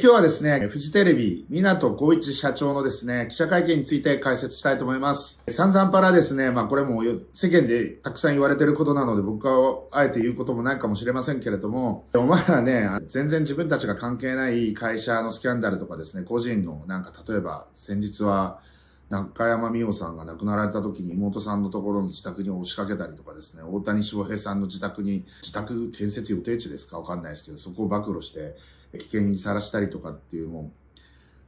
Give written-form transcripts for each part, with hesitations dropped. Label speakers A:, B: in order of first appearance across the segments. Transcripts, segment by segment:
A: 日はですね、フジテレビ、港光一社長のですね、記者会見について解説したいと思います。散々パラですね、これも世間でたくさん言われてることなので、僕はあえて言うこともないかもしれませんけれども、お前らね、全然自分たちが関係ない会社のスキャンダルとかですね、個人の例えば先日は、中山美穂さんが亡くなられた時に妹さんのところの自宅に押しかけたりとかですね、大谷翔平さんの自宅建設予定地ですかわかんないですけど、そこを暴露して危険にさらしたりとかっていうもう、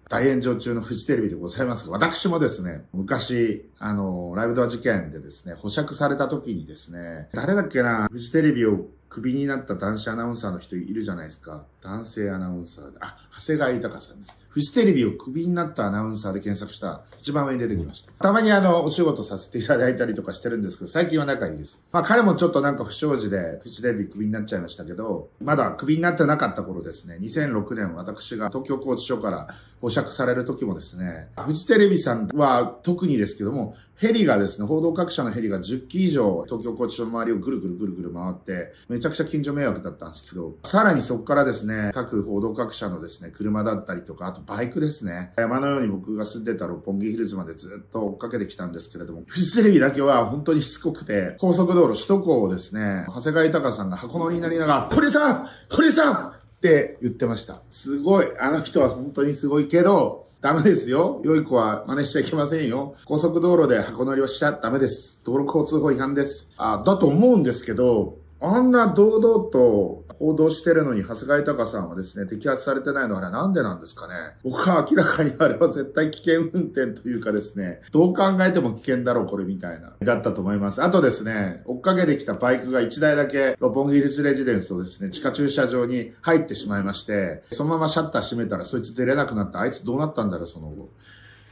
A: 大炎上中のフジテレビでございますが、私もですね、昔、ライブドア事件でですね、保釈された時にですね、誰だっけな、フジテレビをクビになった男子アナウンサーの人いるじゃないですか。男性アナウンサーで。長谷川豊さんです。フジテレビをクビになったアナウンサーで検索した一番上に出てきました。たまにお仕事させていただいたりとかしてるんですけど、最近は仲いいです。彼もちょっと不祥事でフジテレビクビになっちゃいましたけど、まだクビになってなかった頃ですね、2006年私が東京拘置所から保釈される時もですね、フジテレビさんは特にですけども、ヘリがですね、報道各社のヘリが10機以上東京拘置所の周りをぐるぐる回って、めちゃくちゃ近所迷惑だったんですけど、さらにそこからですね、各報道各社のですね、車だったりとか、あとバイクですね。山のように僕が住んでた六本木ヒルズまでずっと追っかけてきたんですけれども、フジテレビだけは本当にしつこくて、高速道路首都高をですね、長谷川豊さんが箱乗りになりながら、堀さんって言ってました。すごい。あの人は本当にすごいけど、ダメですよ。良い子は真似しちゃいけませんよ。高速道路で箱乗りをしちゃダメです。道路交通法違反です。だと思うんですけど、あんな堂々と報道してるのに長谷川豊さんはですね、摘発されてないのはあれなんでなんですかね。僕は明らかにあれは絶対危険運転というかですね、どう考えても危険だろうこれみたいな、だったと思います。あとですね、追っかけてきたバイクが1台だけ六本木ヒルズレジデンスとですね、地下駐車場に入ってしまいまして、そのままシャッター閉めたらそいつ出れなくなった。あいつどうなったんだろうその後。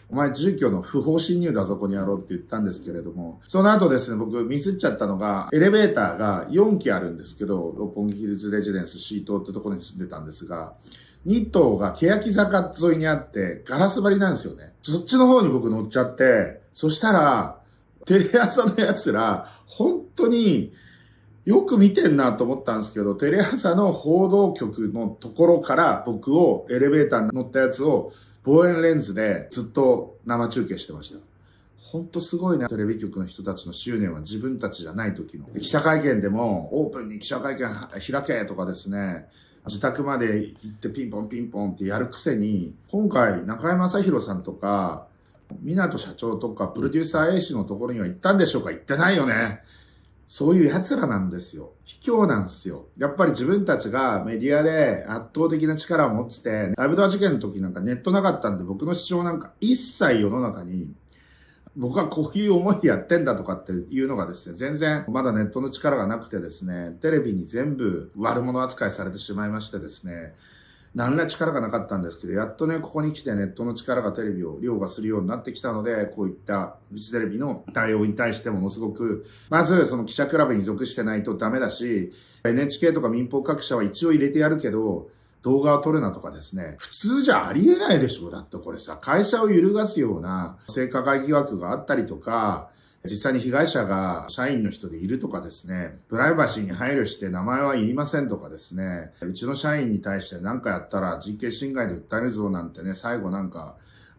A: お前住居の不法侵入だぞこにやろうって言ったんですけれども、その後ですね、僕ミスっちゃったのが、エレベーターが4基あるんですけど、六本木ヒルズレジデンス C 棟ってところに住んでたんですが、2棟が欅坂沿いにあってガラス張りなんですよね。そっちの方に僕乗っちゃって、そしたら、テレ朝のやつら、本当によく見てんなと思ったんですけど、テレ朝の報道局のところから僕をエレベーターに乗ったやつを望遠レンズでずっと生中継してました。ほんとすごいな。テレビ局の人たちの執念は自分たちじゃない時の。記者会見でもオープンに記者会見開けとかですね、自宅まで行ってピンポンってやるくせに、今回中山雅宏さんとか、港社長とかプロデューサー A 氏のところには行ったんでしょうか？行ってないよね。そういう奴らなんですよ。卑怯なんですよ。やっぱり自分たちがメディアで圧倒的な力を持ってて、ライブドア事件の時ネットなかったんで僕の主張一切世の中に僕はこういう思いでやってんだとかっていうのがですね、全然まだネットの力がなくてですね、テレビに全部悪者扱いされてしまいましてですね、何ら力がなかったんですけど、やっとね、ここに来てネットの力がテレビを凌駕するようになってきたので、こういったフジテレビの対応に対してものすごく、まずその記者クラブに属してないとダメだし、NHK とか民放各社は一応入れてやるけど、動画を撮るなとかですね、普通じゃありえないでしょ。だってこれさ、会社を揺るがすような性加害疑惑があったりとか、実際に被害者が社員の人でいるとかですね、プライバシーに配慮して名前は言いませんとかですね、うちの社員に対して何かやったら人権侵害で訴えるぞなんてね、最後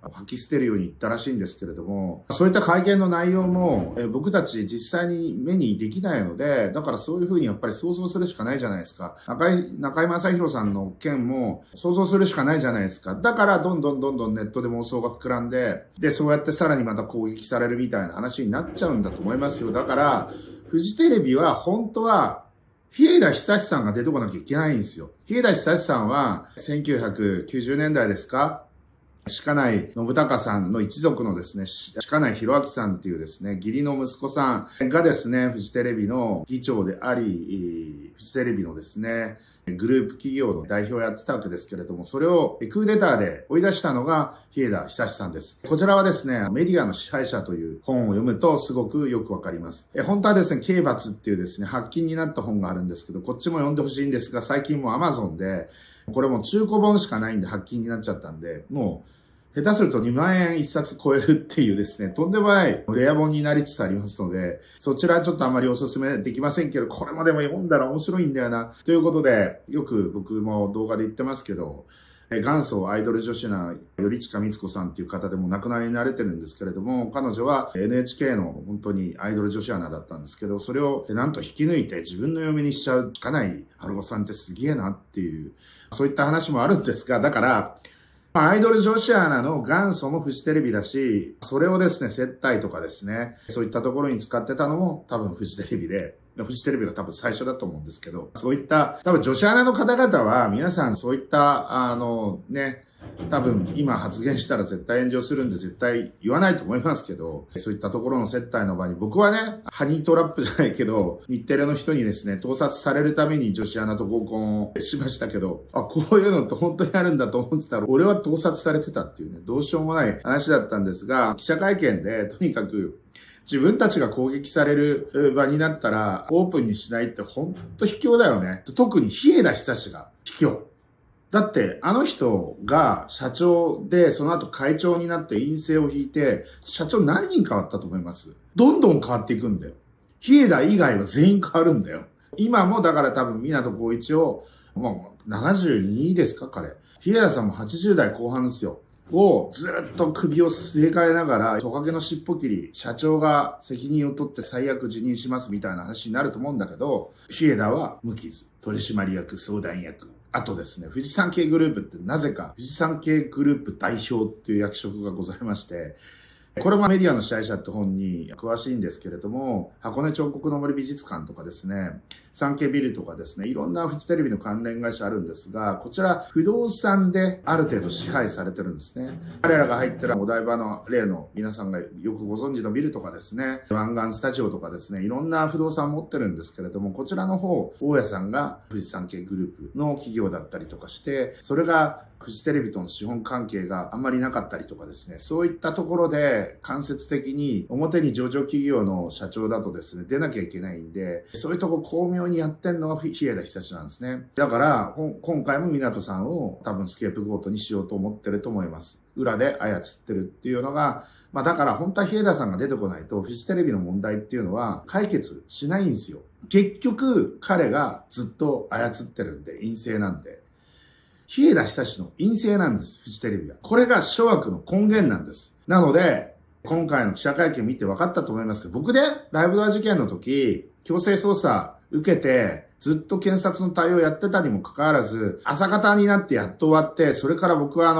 A: 吐き捨てるように言ったらしいんですけれども、そういった会見の内容も僕たち実際に目にできないので、だからそういうふうにやっぱり想像するしかないじゃないですか。中居正広さんの件も想像するしかないじゃないですか。だからどんどんネットで妄想が膨らんで、そうやってさらにまた攻撃されるみたいな話になっちゃうんだと思いますよ。だから、フジテレビは本当は日枝久さんが出てこなきゃいけないんですよ。日枝久さんは1990年代ですか、鹿内信孝さんの一族のですね、鹿内博明さんっていうですね、義理の息子さんがですね、フジテレビの議長であり、フジテレビのですね、グループ企業の代表をやってたわけですけれども、それをクーデターで追い出したのが日枝久さんです。こちらはですね、メディアの支配者という本を読むとすごくよくわかります。本当はですね、刑罰っていうですね、発禁になった本があるんですけど、こっちも読んでほしいんですが、最近も Amazon で、これも中古本しかないんで発禁になっちゃったんで、もう、下手すると2万円1冊超えるっていうですね、とんでもないレア本になりつつありますので、そちらはちょっとあまりお勧めできませんけど、これもでも読んだら面白いんだよな。ということで、よく僕も動画で言ってますけど、元祖アイドル女子な頼近光子さんっていう方でも亡くなりになれてるんですけれども、彼女は NHK の本当にアイドル女子アナだったんですけど、それをなんと引き抜いて自分の嫁にしちゃう金井春子さんってすげえなっていう、そういった話もあるんですが、だから、アイドル女子アナの元祖もフジテレビだし、それをですね、接待とかですね、そういったところに使ってたのも多分フジテレビで、フジテレビが多分最初だと思うんですけど、そういった多分女子アナの方々は皆さんそういった多分今発言したら絶対炎上するんで絶対言わないと思いますけど、そういったところの接待の場に僕はね、ハニートラップじゃないけど、日テレの人にですね、盗撮されるために女子アナと合コンをしましたけど、こういうのって本当にあるんだと思ってたら、俺は盗撮されてたっていうね、どうしようもない話だったんですが、記者会見でとにかく自分たちが攻撃される場になったらオープンにしないって本当卑怯だよね。特に日枝久志が卑怯。だって、あの人が社長で、その後会長になって陰性を引いて、社長何人変わったと思います？どんどん変わっていくんだよ。日枝以外は全員変わるんだよ。今もだから多分港光一を、もう72ですか彼。日枝さんも80代後半ですよ。をずっと首を据え替えながら、トカゲの尻尾切り、社長が責任を取って最悪辞任しますみたいな話になると思うんだけど、日枝は無傷。取締役、相談役。あとですね、富士山系グループってなぜか、富士山系グループ代表っていう役職がございまして、これもメディアの支配者って本に詳しいんですけれども、箱根彫刻の森美術館とかですね、産経ビルとかですね、いろんなフジテレビの関連会社あるんですが、こちら不動産である程度支配されてるんですね。彼らが入ってるお台場の例の皆さんがよくご存知のビルとかですね、湾岸スタジオとかですね、いろんな不動産持ってるんですけれども、こちらの方、大家さんが富士山系グループの企業だったりとかして、それがフジテレビとの資本関係があんまりなかったりとかですね、そういったところで間接的に表に上場企業の社長だとですね、出なきゃいけないんで、そういうとこ巧妙にやってんのが日枝久志なんですね。だから、今回も港さんを多分スケープゴートにしようと思ってると思います。裏で操ってるっていうのが、だから本当は日枝さんが出てこないとフジテレビの問題っていうのは解決しないんですよ。結局、彼がずっと操ってるんで、陰性なんで。日枝久志の陰性なんです、フジテレビは。これが諸悪の根源なんです。なので、今回の記者会見見て分かったと思いますけど、僕でライブドア事件の時、強制捜査受けて、ずっと検察の対応やってたにもかかわらず、朝方になってやっと終わって、それから僕は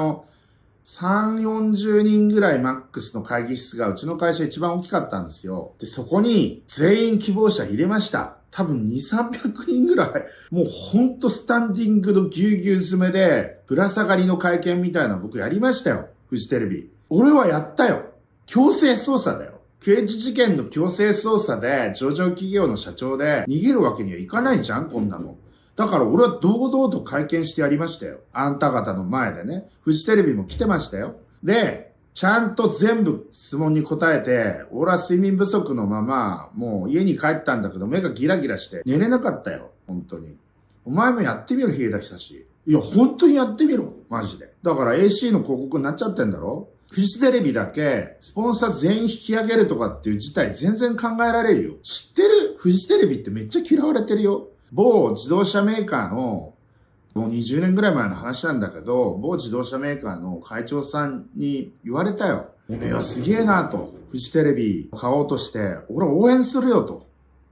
A: 3、40人ぐらいマックスの会議室がうちの会社一番大きかったんですよ。で、そこに全員希望者入れました。多分2、300人ぐらい、もうほんとスタンディングのぎゅうぎゅう詰めで、ぶら下がりの会見みたいなの僕やりましたよ。フジテレビ。俺はやったよ。強制捜査だよ。刑事事件の強制捜査で上場企業の社長で逃げるわけにはいかないじゃん、こんなの。だから俺は堂々と会見してやりましたよ。あんた方の前でね。フジテレビも来てましたよ。で、ちゃんと全部質問に答えて、俺は睡眠不足のまま、もう家に帰ったんだけど、目がギラギラして寝れなかったよ。本当に。お前もやってみろ、日枝久志。いや、本当にやってみろ。マジで。だから AC の広告になっちゃってんだろ？フジテレビだけ、スポンサー全員引き上げるとかっていう事態全然考えられるよ。知ってる？フジテレビってめっちゃ嫌われてるよ。某自動車メーカーの、もう20年ぐらい前の話なんだけど、某自動車メーカーの会長さんに言われたよ。おめえはすげえなと。フジテレビ買おうとして、俺は応援するよと。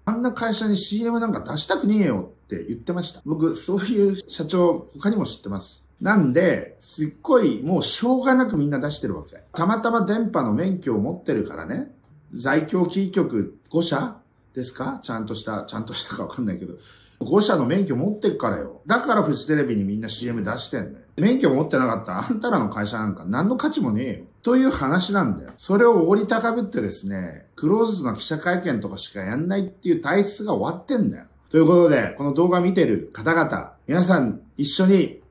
A: あんな会社に CM なんか出したくねえよって言ってました。僕、そういう社長他にも知ってます。なんで、すっごいもうしょうがなくみんな出してるわけ。たまたま電波の免許を持ってるからね。在京キー局5社ですか？ちゃんとしたかわかんないけど。5社の免許持ってっからよ。だからフジテレビにみんな CM 出してんのよ。免許持ってなかったらあんたらの会社なんか何の価値もねえよ。という話なんだよ。それをおごり高ぶってですね、クローズドな記者会見とかしかやんないっていう体質が終わってんだよ。ということで、この動画見てる方々、皆さん一緒に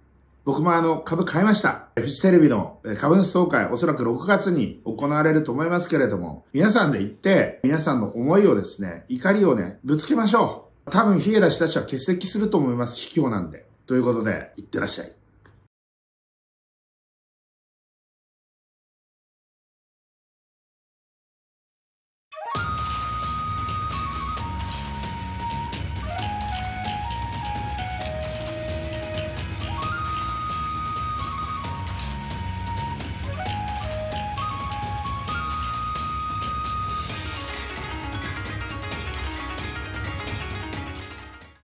A: 僕も株買いました。フジテレビの株主総会、おそらく6月に行われると思いますけれども、皆さんで行って、皆さんの思いをですね、怒りをね、ぶつけましょう。多分、日枝久志は欠席すると思います。卑怯なんで。ということで、いってらっしゃい。